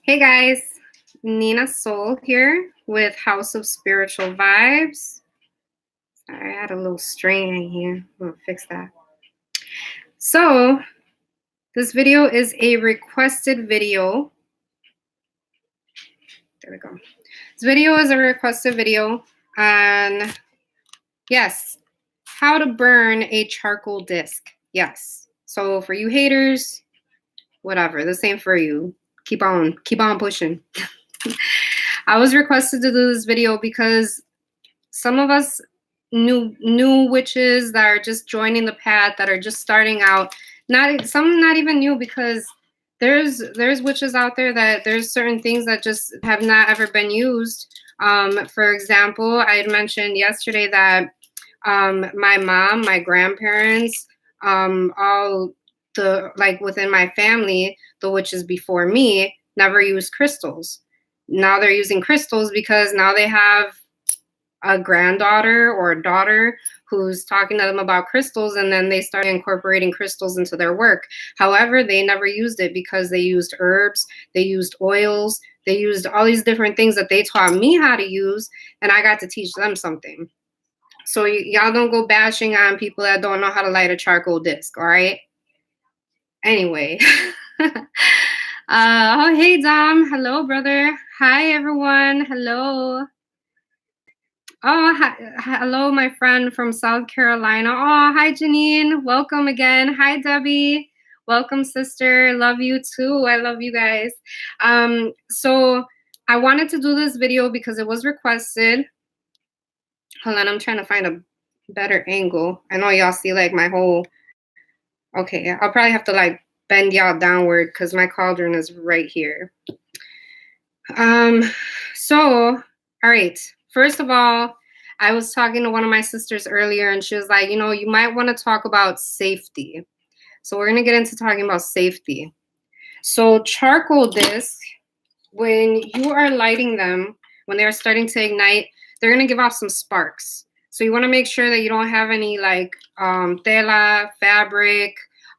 Hey guys, Nina Soul here with House of Spiritual Vibes. Sorry, I had a little strain in here. I'm gonna fix that. So, this video is a requested video. There we go. This video is a requested video on, yes, how to burn a charcoal disc. Yes. So, for you haters, whatever, the same for you. Keep on pushing. I was requested to do this video because some of us new witches that are just joining the path, that are just starting out, not even new, because there's witches out there that there's certain things that just have not ever been used. For example, I had mentioned yesterday that my mom, my grandparents, all the, like, within my family, the witches before me never used crystals. Now they're using crystals because now they have a granddaughter or a daughter who's talking to them about crystals, and then they start incorporating crystals into their work. However, they never used it because they used herbs, they used oils, they used all these different things that they taught me how to use, and I got to teach them something. So y'all don't go bashing on people that don't know how to light a charcoal disc, all right? Anyway. Oh, hey, Dom. Hello, brother. Hi, everyone. Hello. Oh, hello, my friend from South Carolina. Oh, hi, Janine. Welcome again. Hi, Debbie. Welcome, sister. Love you too. I love you guys. So I wanted to do this video because it was requested. Hold on, I'm trying to find a better angle. I know y'all see like my whole. Okay, I'll probably have to like bend y'all downward because my cauldron is right here. So, all right. First of all, I was talking to one of my sisters earlier, and she was like, you know, you might want to talk about safety. So we're going to get into talking about safety. So charcoal discs, when you are lighting them, when they're starting to ignite, they're going to give off some sparks. So you want to make sure that you don't have any like tela, fabric.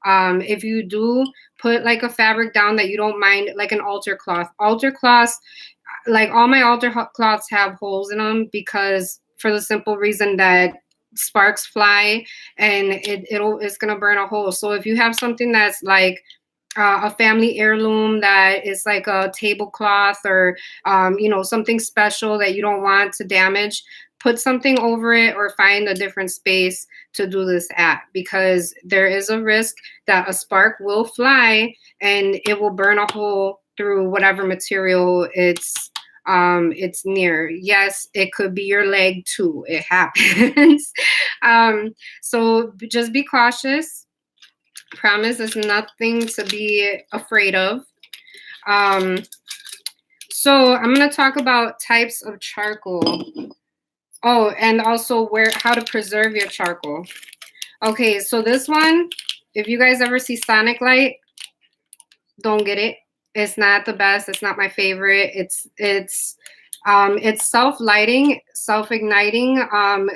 If you do, put like a fabric down that you don't mind, like an altar cloth. Altar cloths, like all my altar cloths have holes in them because for the simple reason that sparks fly and it's gonna burn a hole. So if you have something that's like a family heirloom that is like a tablecloth or you know, something special that you don't want to damage, put something over it or find a different space to do this at, because there is a risk that a spark will fly and it will burn a hole through whatever material it's near. Yes, it could be your leg too. It happens. So just be cautious. Promise, it's nothing to be afraid of. So I'm going to talk about types of charcoal. Oh, and also how to preserve your charcoal. Okay, so this one, if you guys ever see Sonic Light, don't get it. It's not the best. It's not my favorite. It's self-lighting, self-igniting.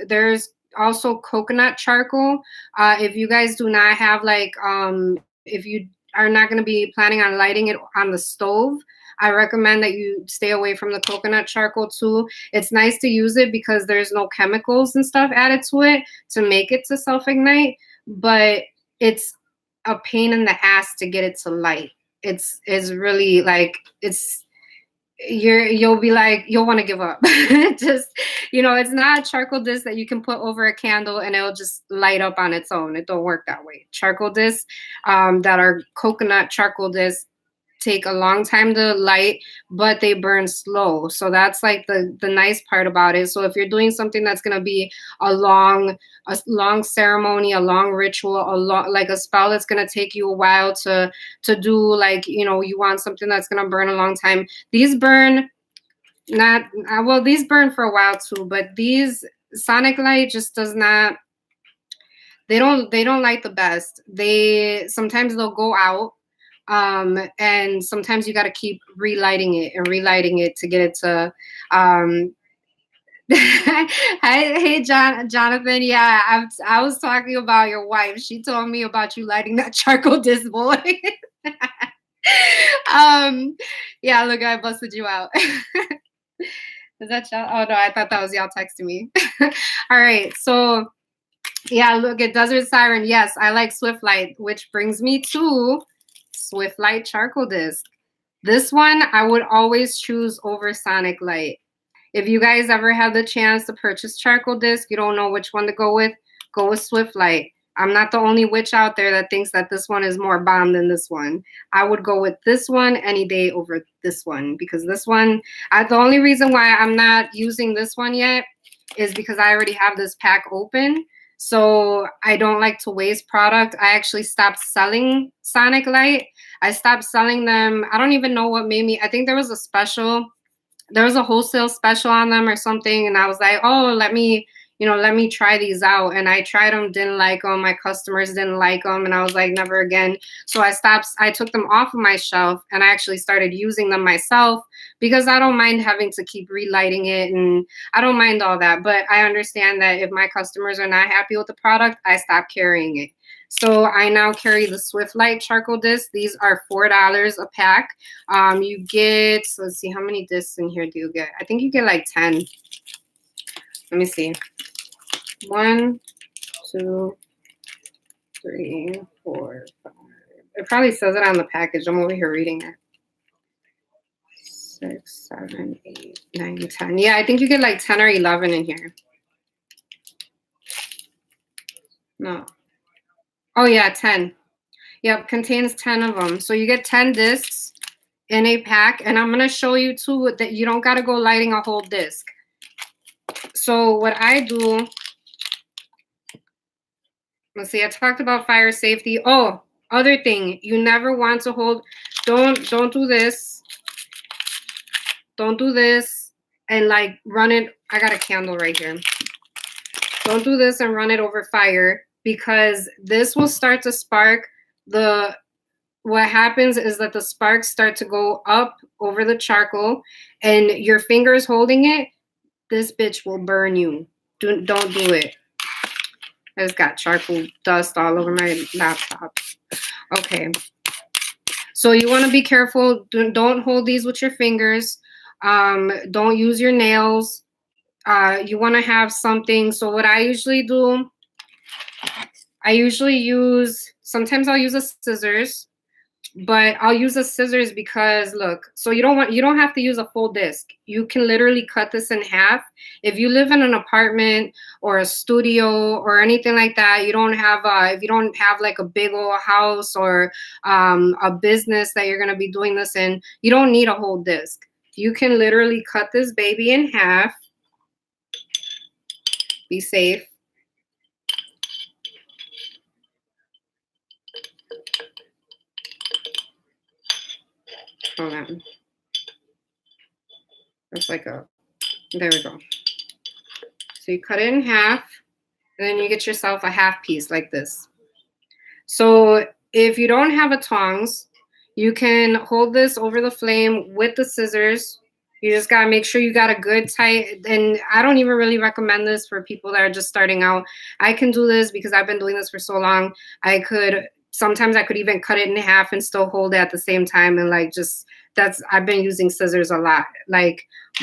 There's also coconut charcoal. If you guys do not have like, if you are not going to be planning on lighting it on the stove, I recommend that you stay away from the coconut charcoal too. It's nice to use it because there's no chemicals and stuff added to it to make it to self-ignite, but it's a pain in the ass to get it to light. It's really like, you'll be like, you'll want to give up. Just, you know, it's not a charcoal disc that you can put over a candle and it'll just light up on its own. It don't work that way. Charcoal discs that are coconut charcoal discs take a long time to light, but they burn slow. So that's like the nice part about it. So if you're doing something that's going to be a long ceremony, a long ritual, like a spell that's going to take you a while to do, like, you know, you want something that's going to burn a long time. These burn these burn for a while too, but these Sonic Light just does not, they don't light the best. Sometimes they'll go out. And sometimes you got to keep relighting it to get it to hey Jonathan, yeah, I was talking about your wife. She told me about you lighting that charcoal disc, boy. Yeah, look, I busted you out. Is that y'all? Oh no, I thought that was y'all texting me. All right, so yeah, look at Desert Siren. Yes, I like Swift Light, which brings me to Swift Light Charcoal Disc. This one I would always choose over Sonic Light. If you guys ever had the chance to purchase charcoal disc, you don't know which one to go with Swift Light. I'm not the only witch out there that thinks that this one is more bomb than this one. I would go with this one any day over this one because this one, the only reason why I'm not using this one yet is because I already have this pack open. So I don't like to waste product. I actually stopped selling Sonic Light. I stopped selling them. I don't even know what made me. I think there was a special, there was a wholesale special on them or something, and I was like, oh, let me try these out. And I tried them, didn't like them. My customers didn't like them, and I was like, never again. So I took them off of my shelf, and I actually started using them myself because I don't mind having to keep relighting it, and I don't mind all that. But I understand that if my customers are not happy with the product, I stop carrying it. So I now carry the Swift Light charcoal discs. These are $4 a pack. You get, let's see, how many discs in here do you get? I think you get like 10. Let me see. 1, 2, 3, 4, 5. It probably says it on the package. I'm over here reading it. 6, 7, 8, 9, 10. Yeah, I think you get like 10 or 11 in here. No. Oh yeah, 10. Yep, contains 10 of them. So you get 10 discs in a pack, and I'm going to show you too that you don't got to go lighting a whole disc. So what I do, let's see, I talked about fire safety. Oh, other thing, you never want to hold, don't do this. Don't do this and like run it. I got a candle right here. Don't do this and run it over fire because this will start to spark. What happens is that the sparks start to go up over the charcoal and your fingers holding it, this bitch will burn you. Don't do it. I just got charcoal dust all over my laptop. Okay. So you want to be careful. Don't hold these with your fingers. Don't use your nails. You want to have something. So what I usually do, sometimes I'll use a scissors. But I'll use the scissors because look, so you don't have to use a full disc. You can literally cut this in half. If you live in an apartment or a studio or anything like that, you don't have if you don't have like a big old house or a business that you're gonna be doing this in, you don't need a whole disc. You can literally cut this baby in half. Be safe. Hold on. It's like there we go. So you cut it in half, and then you get yourself a half piece like this. So if you don't have a tongs, you can hold this over the flame with the scissors. You just gotta make sure you got a good tight, and I don't even really recommend this for people that are just starting out. I can do this because I've been doing this for so long. Sometimes I could even cut it in half and still hold it at the same time, and like I've been using scissors a lot.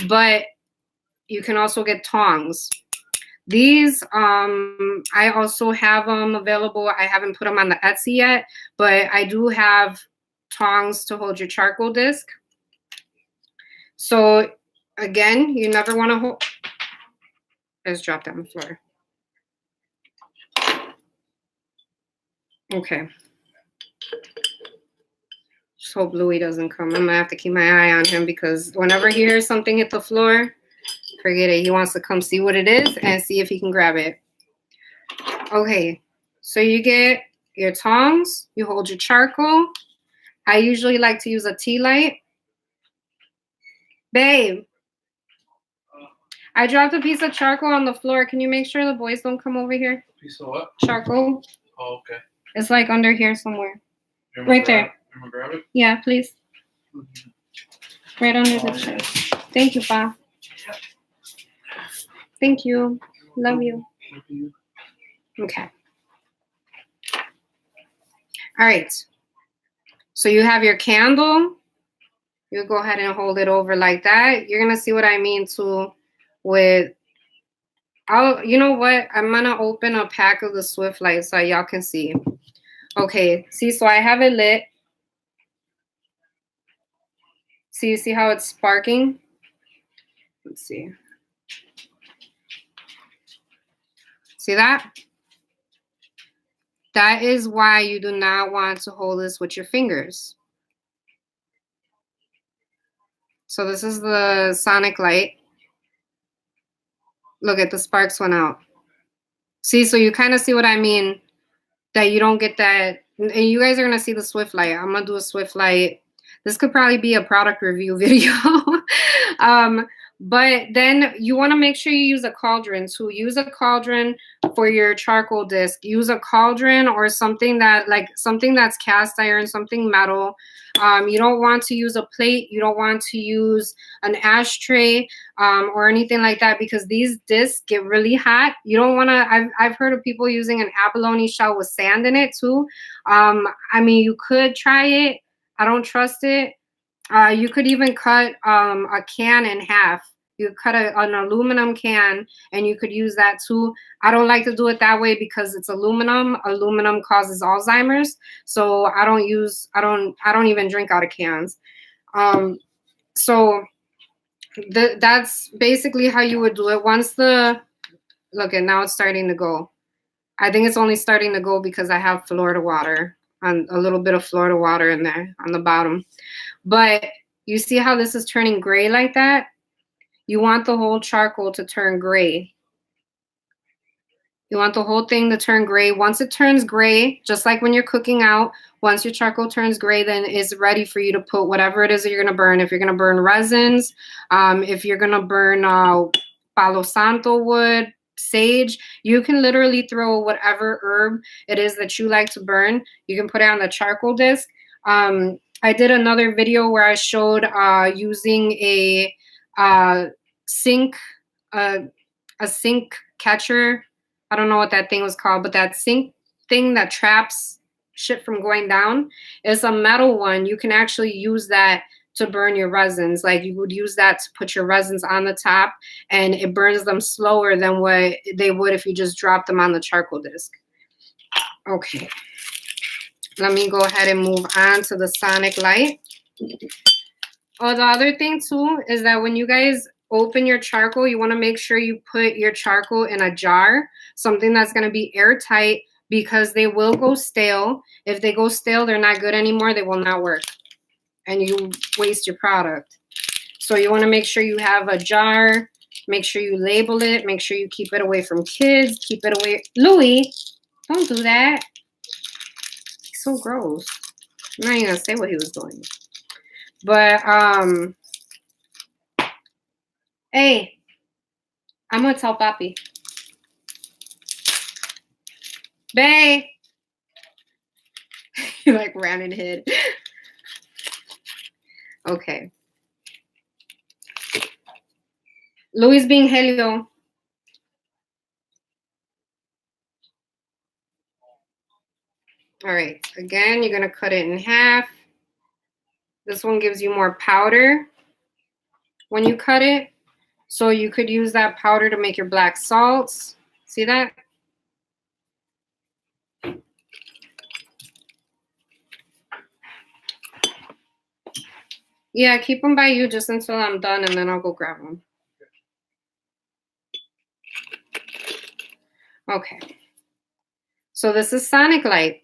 But you can also get tongs. These, I also have them available. I haven't put them on the Etsy yet, but I do have tongs to hold your charcoal disc. So again, you never want to hold. I just dropped on the floor. Okay. Just hope Louis doesn't come. I'm gonna have to keep my eye on him because whenever he hears something hit the floor, forget it. He wants to come see what it is and see if he can grab it. Okay, so you get your tongs, you hold your charcoal. I usually like to use a tea light. Babe, I dropped a piece of charcoal on the floor. Can you make sure the boys don't come over here? Piece of what? Charcoal. Oh, okay. It's like under here somewhere. Right there. I'm gonna grab it? Yeah, please. Right under the chair. Thank you, Pa. Thank you. Love you. Okay. All right. So you have your candle. You go ahead and hold it over like that. You're gonna see what I mean too with you know what? I'm gonna open a pack of the Swift Light so y'all can see. Okay, see, so I have it lit. See, you see how it's sparking? Let's see. See that? That is why you do not want to hold this with your fingers. So this is the sonic light. Look at the sparks went out. See, so you kind of see what I mean, that you don't get that. And you guys are going to see the Swift Light. I'm going to do a Swift Light. This could probably be a product review video. But then you want to make sure you use a cauldron. So use a cauldron for your charcoal disc. Use a cauldron or something that's cast iron, something metal. You don't want to use a plate. You don't want to use an ashtray or anything like that, because these discs get really hot. You don't want to. I've heard of people using an abalone shell with sand in it too. I mean, you could try it. I don't trust it. You could even cut a can in half. You cut an aluminum can and you could use that too. I don't like to do it that way because it's aluminum. Aluminum causes Alzheimer's. So I don't even drink out of cans. So that's basically how you would do it. Look at now it's starting to go. I think it's only starting to go because I have Florida water, and a little bit of Florida water in there on the bottom. But you see how this is turning gray like that? You want the whole charcoal to turn gray. You want the whole thing to turn gray. Once it turns gray, just like when you're cooking out, once your charcoal turns gray, then it's ready for you to put whatever it is that you're going to burn. If you're going to burn resins, if you're going to burn Palo Santo wood, sage, you can literally throw whatever herb it is that you like to burn. You can put it on the charcoal disc. I did another video where I showed using a sink catcher. I don't know what that thing was called, but that sink thing that traps shit from going down is a metal one. You can actually use that to burn your resins. Like you would use that to put your resins on the top, and it burns them slower than what they would if you just drop them on the charcoal disc. Okay. Let me go ahead and move on to the sonic light. Oh, the other thing too is that when you guys open your charcoal, you want to make sure you put your charcoal in a jar, something that's going to be airtight, because they will go stale. If they go stale, they're not good anymore. They will not work, and you waste your product. So you want to make sure you have a jar. Make sure you label it. Make sure you keep it away from kids. Keep it away. Louis, don't do that. He's so gross. I'm not even going to say what he was doing. But, hey, I'm going to tell Papi. Bae. He like ran and hid. Okay. Louis being Helio. All right. Again, you're going to cut it in half. This one gives you more powder when you cut it. So you could use that powder to make your black salts. See that? Yeah, keep them by you just until I'm done, and then I'll go grab them. Okay. So this is sonic light.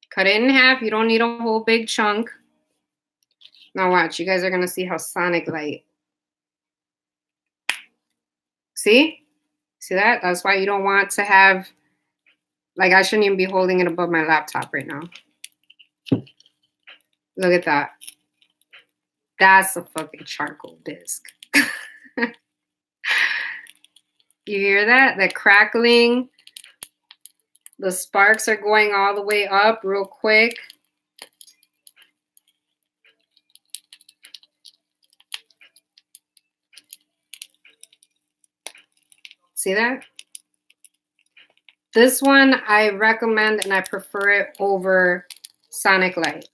Cut it in half. You don't need a whole big chunk. Now watch. You guys are going to see how sonic light. See? See that? That's why you don't want to have, like, I shouldn't even be holding it above my laptop right now. Look at that. That's a fucking charcoal disc. You hear that? That crackling. The sparks are going all the way up real quick. See that? This one I recommend and I prefer it over sonic light.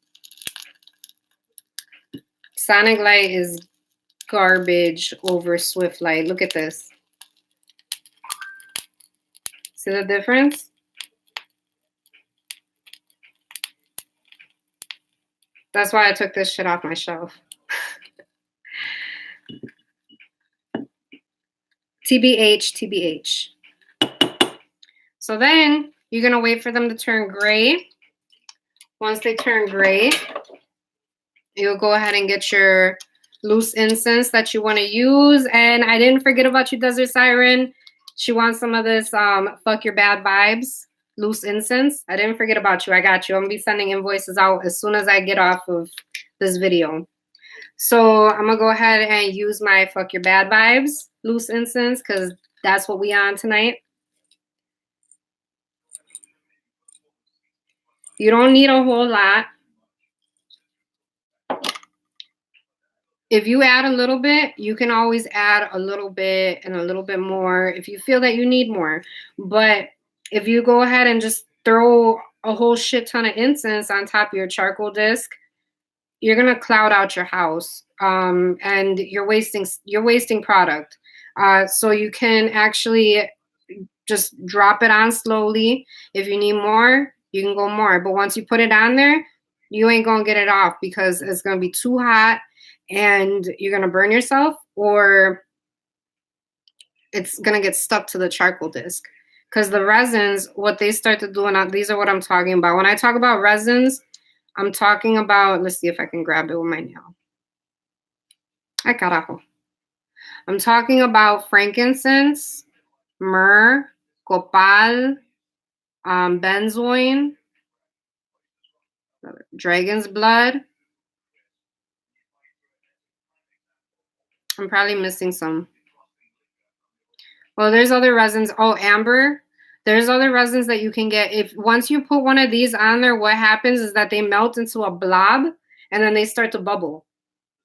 Sonic light is garbage over Swift light. Look at this. See the difference? That's why I took this shit off my shelf. TBH, TBH. So then you're going to wait for them to turn gray. Once they turn gray, you'll go ahead and get your loose incense that you want to use. And I didn't forget about you, Desert Siren. She wants some of this fuck your bad vibes loose incense. I didn't forget about you. I got you. I'm going to be sending invoices out as soon as I get off of this video. So I'm going to go ahead and use my fuck your bad vibes loose incense because that's what we on tonight. You don't need a whole lot. If you add a little bit, you can always add a little bit and a little bit more if you feel that you need more. But if you go ahead and just throw a whole shit ton of incense on top of your charcoal disc, you're gonna cloud out your house, and you're wasting product. So you can actually just drop it on slowly. If you need more, you can go more. But once you put it on there, you ain't gonna get it off because it's gonna be too hot and you're gonna burn yourself, or it's gonna get stuck to the charcoal disc. Because the resins, what they start to do, and these are what I'm talking about. When I talk about resins, I'm talking about, let's see if I can grab it with my nail. Ay, carajo. I'm talking about frankincense, myrrh, copal, benzoin, dragon's blood. I'm probably missing some. Well, there's other resins. Oh, amber. There's other resins that you can get. If once you put one of these on there, what happens is that they melt into a blob and then they start to bubble.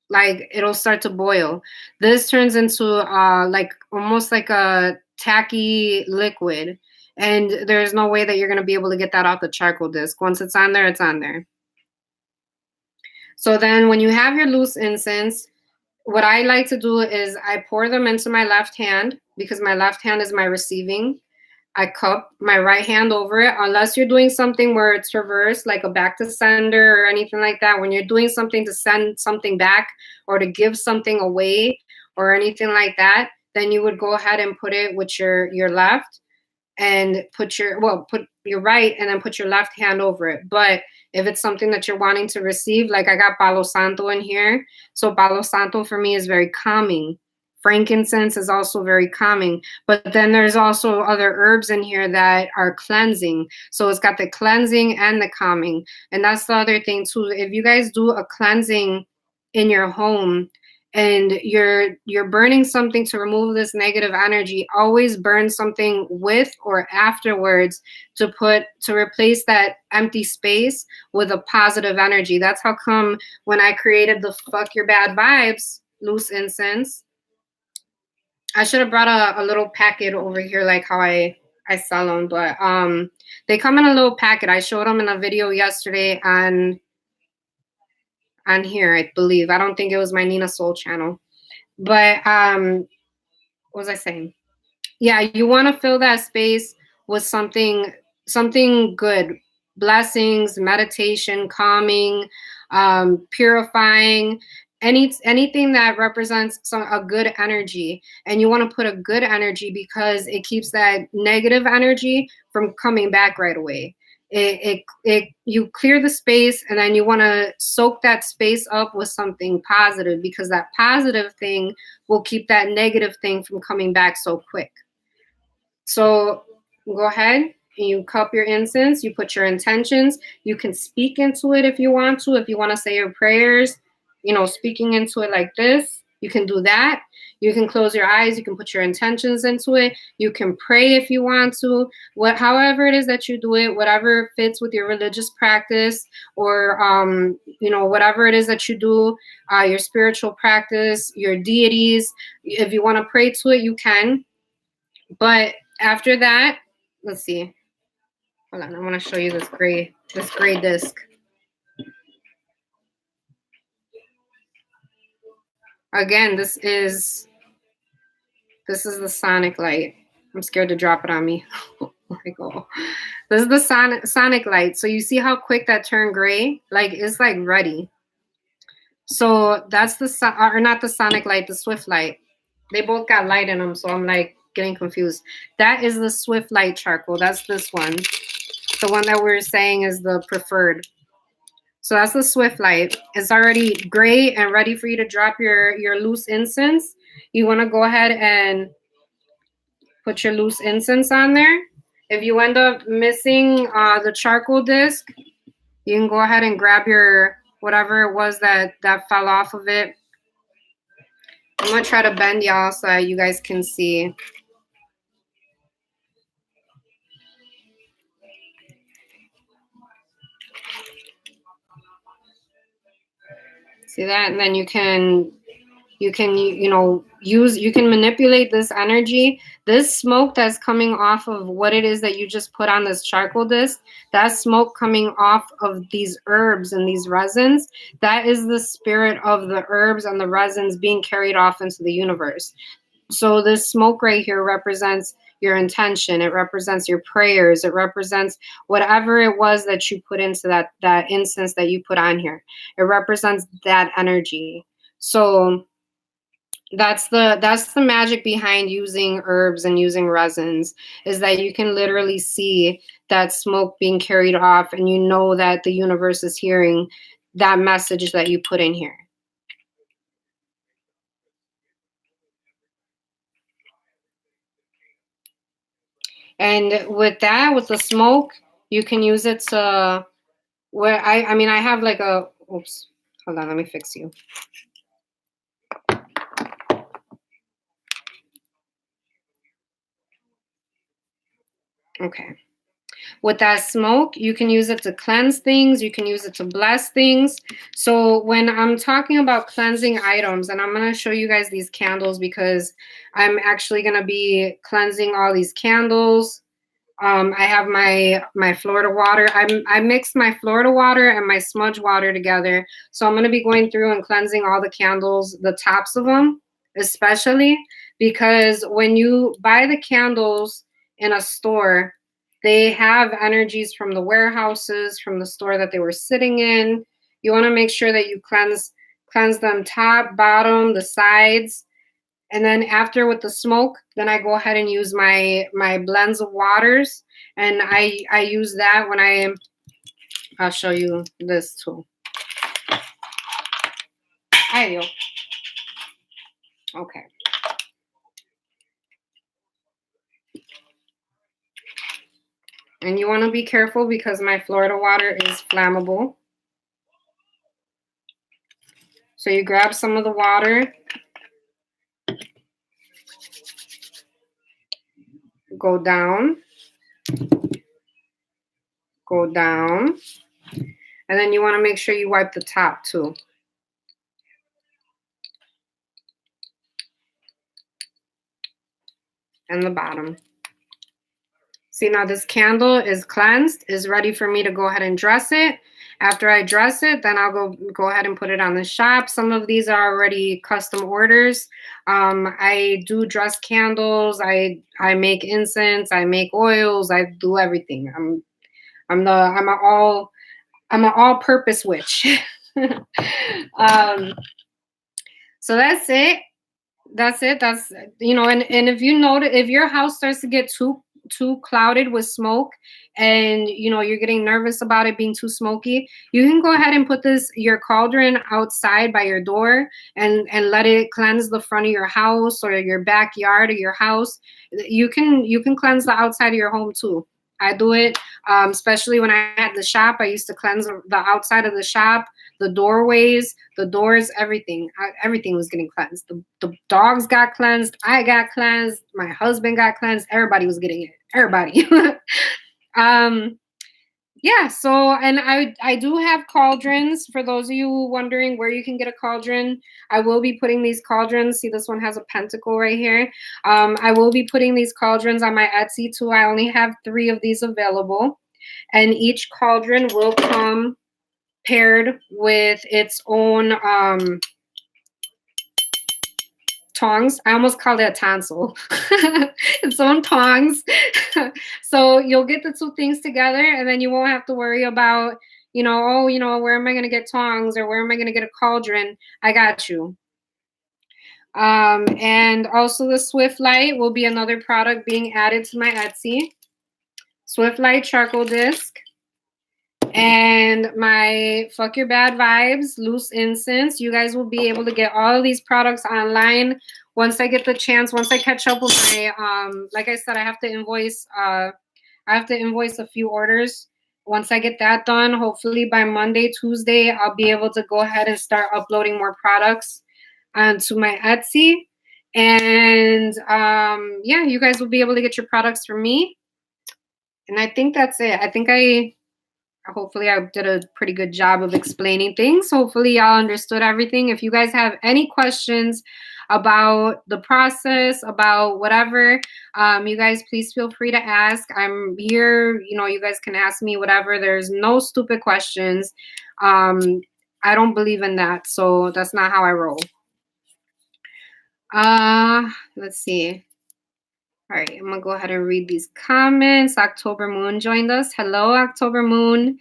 Like it'll start to boil. This turns into like almost like a tacky liquid. And there's no way that you're going to be able to get that off the charcoal disc. Once it's on there, it's on there. So then when you have your loose incense, what I like to do is I pour them into my left hand because my left hand is my receiving. I cup my right hand over it, unless you're doing something where it's reversed, like a back to sender or anything like that. When you're doing something to send something back or to give something away or anything like that, then you would go ahead and put it with your left and put your right and then put your left hand over it. But if it's something that you're wanting to receive, like I got Palo Santo in here. So Palo Santo for me is very calming. Frankincense is also very calming. But then there's also other herbs in here that are cleansing. So it's got the cleansing and the calming. And that's the other thing too. If you guys do a cleansing in your home, and you're burning something to remove this negative energy, always burn something with or afterwards to replace that empty space with a positive energy. That's how come when I created the fuck your bad vibes loose incense, I should have brought a little packet over here like how I sell them, but they come in a little packet. I showed them in a video yesterday on here, I believe. I don't think it was my Nina Soul channel. But what was I saying? Yeah, you want to fill that space with something good. Blessings, meditation, calming, purifying, anything that represents a good energy. And you want to put a good energy because it keeps that negative energy from coming back right away. You clear the space and then you want to soak that space up with something positive because that positive thing will keep that negative thing from coming back so quick. So go ahead and you cup your incense, you put your intentions, you can speak into it if you want to say your prayers, speaking into it like this, you can do that. You can close your eyes, you can put your intentions into it, you can pray if you want to, however it is that you do it, whatever fits with your religious practice or whatever it is that you do, your spiritual practice, your deities. If you want to pray to it, you can. But after that, let's see. Hold on, I want to show you this gray disc. Again, this is the sonic light. I'm scared to drop it on me. Like, oh. This is the sonic light. So you see how quick that turned gray? Like, it's like ready. So that's or not the sonic light, the swift light. They both got light in them, so I'm like getting confused. That is the swift light charcoal. That's this one. The one that we're saying is the preferred. So that's the swift light. It's already gray and ready for you to drop your loose incense. You want to go ahead and put your loose incense on there. If you end up missing the charcoal disc, you can go ahead and grab your whatever it was that fell off of it. I'm gonna try to bend y'all so that you guys can see. See that? And then you can manipulate this energy. This smoke that's coming off of what it is that you just put on this charcoal disc, that smoke coming off of these herbs and these resins, that is the spirit of the herbs and the resins being carried off into the universe. So this smoke right here represents your intention. It represents your prayers. It represents whatever it was that you put into that incense that you put on here. It represents that energy. So that's the magic behind using herbs and using resins, is that you can literally see that smoke being carried off, and you know that the universe is hearing that message that you put in here. And with that, with the smoke, you can use it to where I mean I have like a oops, hold on, let me fix you. Okay. With that smoke, you can use it to cleanse things. You can use it to bless things. So when I'm talking about cleansing items, and I'm going to show you guys these candles because I'm actually going to be cleansing all these candles. I have my Florida water. I mixed my Florida water and my smudge water together. So I'm going to be going through and cleansing all the candles, the tops of them, especially because when you buy the candles in a store, they have energies from the warehouses, from the store that they were sitting in. You want to make sure that you cleanse them top, bottom, the sides. And then after with the smoke, then I go ahead and use my blends of waters. And I use that when I'll show you this too. Ay, Dios. Okay. And you want to be careful because my Florida water is flammable. So you grab some of the water, go down, and then you want to make sure you wipe the top too. And the bottom. See, now this candle is cleansed, is ready for me to go ahead and dress it. After I dress it, then I'll go ahead and put it on the shop. Some of these are already custom orders. I do dress candles. I make incense. I make oils. I do everything. I'm an all-purpose witch. So that's it. That's and if you notice, if your house starts to get too clouded with smoke, and you're getting nervous about it being too smoky, you can go ahead and put your cauldron outside by your door and let it cleanse the front of your house or your backyard of your house. You can cleanse the outside of your home too. I do it, especially when I had the shop. I used to cleanse the outside of the shop, the doorways, the doors, everything. Everything was getting cleansed. The dogs got cleansed. I got cleansed. My husband got cleansed. Everybody was getting it. Everybody. Yeah, so, and I do have cauldrons. For those of you wondering where you can get a cauldron, I will be putting these cauldrons. See, this one has a pentacle right here. I will be putting these cauldrons on my Etsy too. I only have 3 of these available. And each cauldron will come paired with its own tongs. I almost called it a tonsil. It's on tongs. So you'll get the two things together, and then you won't have to worry about, oh, where am I going to get tongs or where am I going to get a cauldron? I got you. And also the Swift Light will be another product being added to my Etsy. Swift Light charcoal disc. And my Fuck Your Bad Vibes loose incense. You guys will be able to get all of these products online once I get the chance. Once I catch up with my like I said, I have to invoice a few orders. Once I get that done, hopefully by Monday, Tuesday, I'll be able to go ahead and start uploading more products onto my Etsy. And yeah, you guys will be able to get your products from me. And I think that's it. Hopefully I did a pretty good job of explaining things. Hopefully y'all understood everything. If you guys have any questions about the process, about whatever, you guys please feel free to ask. I'm here. You guys can ask me whatever. There's no stupid questions. I don't believe in that, so that's not how I roll. Let's see. All right, I'm gonna go ahead and read these comments. October Moon joined us. Hello, October Moon.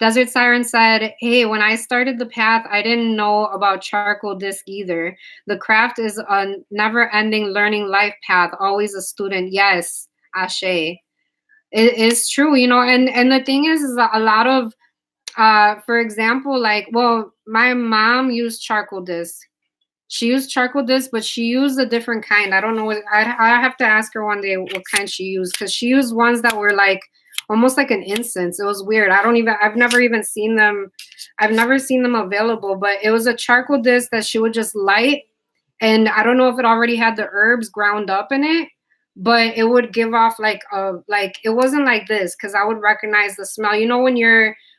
Desert Siren said, hey, when I started the path, I didn't know about charcoal disc either. The craft is a never-ending learning life path, always a student. Yes, Ashe. It is true, and the thing is a lot of, for example, my mom used charcoal disc. She used charcoal disc, but she used a different kind. I don't know what, I have to ask her one day what kind she used, because she used ones that were like almost like an incense. It was weird. I've never seen them available, but it was a charcoal disc that she would just light. And I don't know if it already had the herbs ground up in it, but it would give off like it wasn't like this, because I would recognize the smell.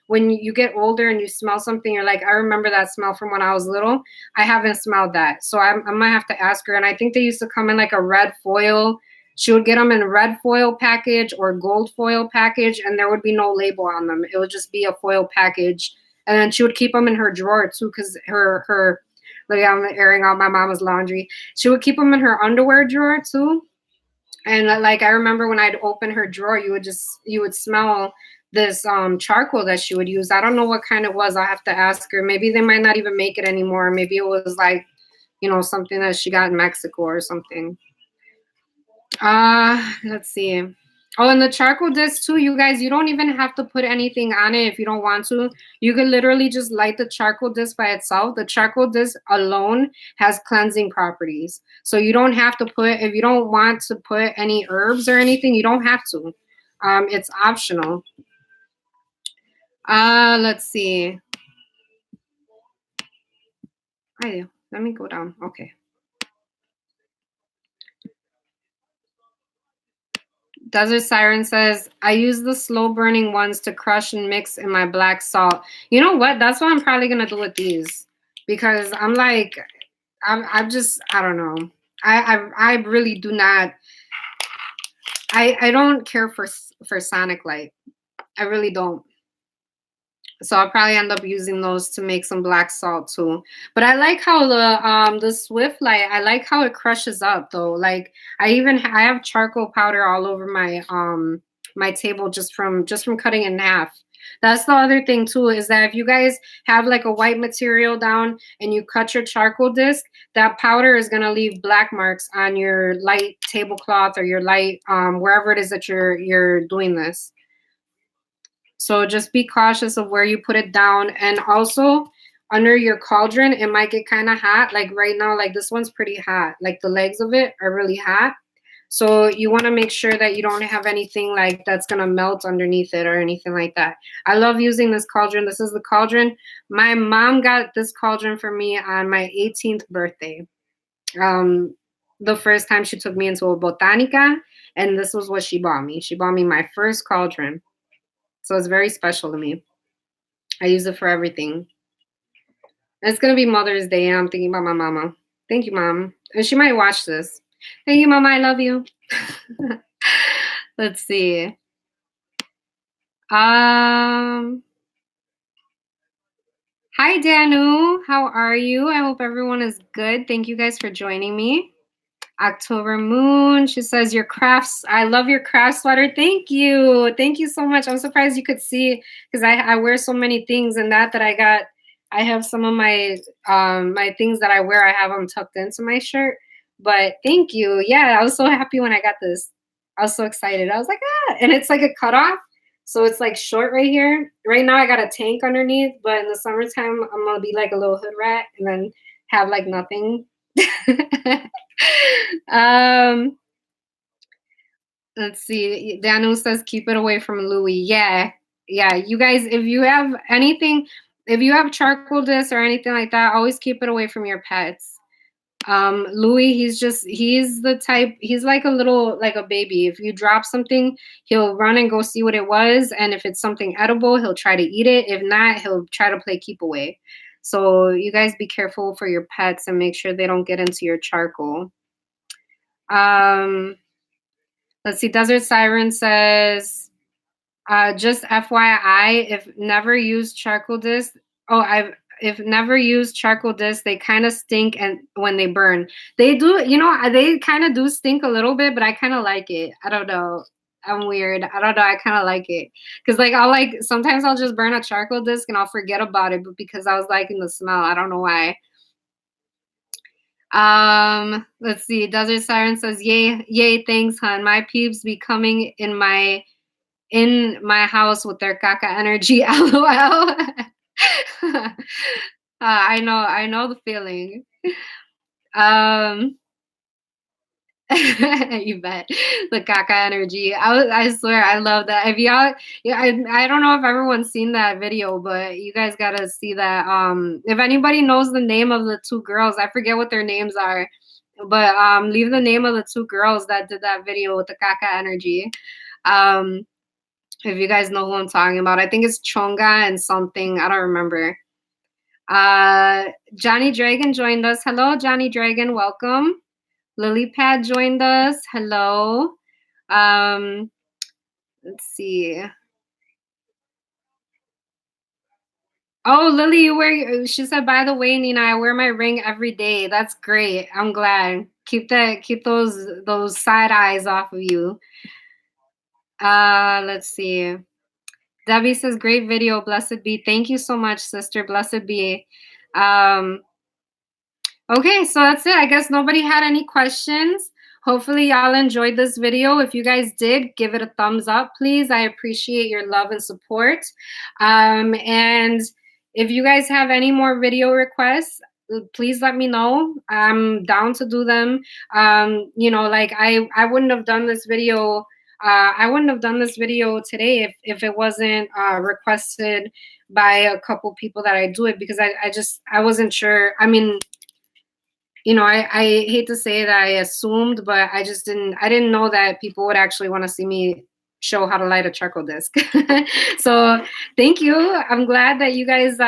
When you get older and you smell something, you're like, I remember that smell from when I was little. I haven't smelled that. So I might have to ask her. And I think they used to come in like a red foil. She would get them in a red foil package or gold foil package, and there would be no label on them. It would just be a foil package. And then she would keep them in her drawer too, because like, I'm airing out my mama's laundry. She would keep them in her underwear drawer too. And like, I remember when I'd open her drawer, you would smell this charcoal that she would use. I don't know what kind it was. I'll have to ask her. Maybe they might not even make it anymore. Maybe it was like, something that she got in Mexico or something. Let's see. Oh, and the charcoal disc too, you guys, you don't even have to put anything on it if you don't want to. You could literally just light the charcoal disc by itself. The charcoal disc alone has cleansing properties. So you don't have to if you don't want to put any herbs or anything, you don't have to. It's optional. Let's see. Let me go down. Okay. Desert Siren says, I use the slow burning ones to crush and mix in my black salt. You know what? That's what I'm probably going to do with these, because I'm like, I don't know. I really do not. I don't care for Sonic Light. I really don't. So I'll probably end up using those to make some black salt too. But I like how the Swift Light, I like how it crushes up though. Like I have charcoal powder all over my my table just from cutting it in half. That's the other thing too, is that if you guys have like a white material down and you cut your charcoal disc, that powder is gonna leave black marks on your light tablecloth or your light wherever it is that you're doing this. So just be cautious of where you put it down. And also under your cauldron, it might get kind of hot. Like right now, like this one's pretty hot. Like the legs of it are really hot. So you want to make sure that you don't have anything like that's going to melt underneath it or anything like that. I love using this cauldron. This is the cauldron. My mom got this cauldron for me on my 18th birthday. The first time she took me into a botanica, and this was what she bought me. She bought me my first cauldron. So it's very special to me. I use it for everything. It's going to be Mother's Day, and I'm thinking about my mama. Thank you, Mom. And she might watch this. Thank you, Mama. I love you. Let's see. Hi, Hi, Danu. How are you? I hope everyone is good. Thank you guys for joining me. October Moon. She says your crafts. I love your craft sweater. Thank you. Thank you so much. I'm surprised you could see because I wear so many things and that I got. I have some of my things that I wear. I have them tucked into my shirt. But thank you. Yeah, I was so happy when I got this. I was so excited. I was like, and it's like a cutoff. So it's like short right here. Right now I got a tank underneath, but in the summertime I'm gonna be like a little hood rat and then have like nothing. um, let's see. Daniel says keep it away from Louis. Yeah, yeah. You guys, if you have anything, if you have charcoal discs or anything like that, always keep it away from your pets. Louis, he's the type, he's like a little, like a baby. If you drop something, he'll run and go see what it was. And if it's something edible, he'll try to eat it. If not, he'll try to play keep away. So you guys be careful for your pets and make sure they don't get into your charcoal. Um, let's see. Desert Siren says, just FYI, if never used charcoal disc, oh, if never used charcoal disc, they kind of stink and when they burn. They do, they kind of do stink a little bit, but I kind of like it. I don't know. I'm weird. I don't know. I kind of like it. Cause like sometimes I'll just burn a charcoal disc and I'll forget about it, but because I was liking the smell, I don't know why. Let's see. Desert Siren says, yay, thanks, hun. My peeps be coming in my house with their caca energy. LOL. I know the feeling. Um, you bet. The caca energy. I swear, I love that. If y'all, yeah, I don't know if everyone's seen that video, but you guys gotta see that. If anybody knows the name of the two girls, I forget what their names are, but leave the name of the two girls that did that video with the caca energy. Um, if you guys know who I'm talking about. I think it's Chonga and something. I don't remember. Johnny Dragon joined us. Hello, Johnny Dragon. Welcome. Lilypad joined us. Hello. Let's see. Oh, Lily, she said, by the way, Nina, I wear my ring every day. That's great. I'm glad. Keep those side eyes off of you. Let's see. Debbie says, great video, blessed be. Thank you so much, sister. Blessed be. Okay, so that's it. I guess nobody had any questions. Hopefully y'all enjoyed this video. If you guys did, give it a thumbs up, please. I appreciate your love and support. And if you guys have any more video requests, please let me know. I'm down to do them. Like I wouldn't have done this video. I wouldn't have done this video today if it wasn't requested by a couple people that I do it, because I wasn't sure. I mean, I hate to say that I assumed, but I didn't know that people would actually want to see me show how to light a charcoal disc. So thank you. I'm glad that you guys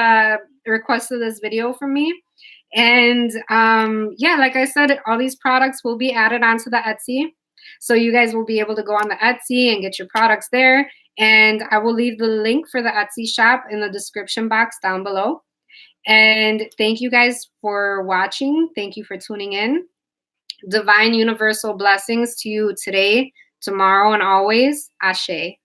requested this video from me. And yeah, like I said, all these products will be added onto the Etsy. So you guys will be able to go on the Etsy and get your products there. And I will leave the link for the Etsy shop in the description box down below. And thank you guys for watching. Thank you for tuning in. Divine universal blessings to you today, tomorrow, and always. Ashe.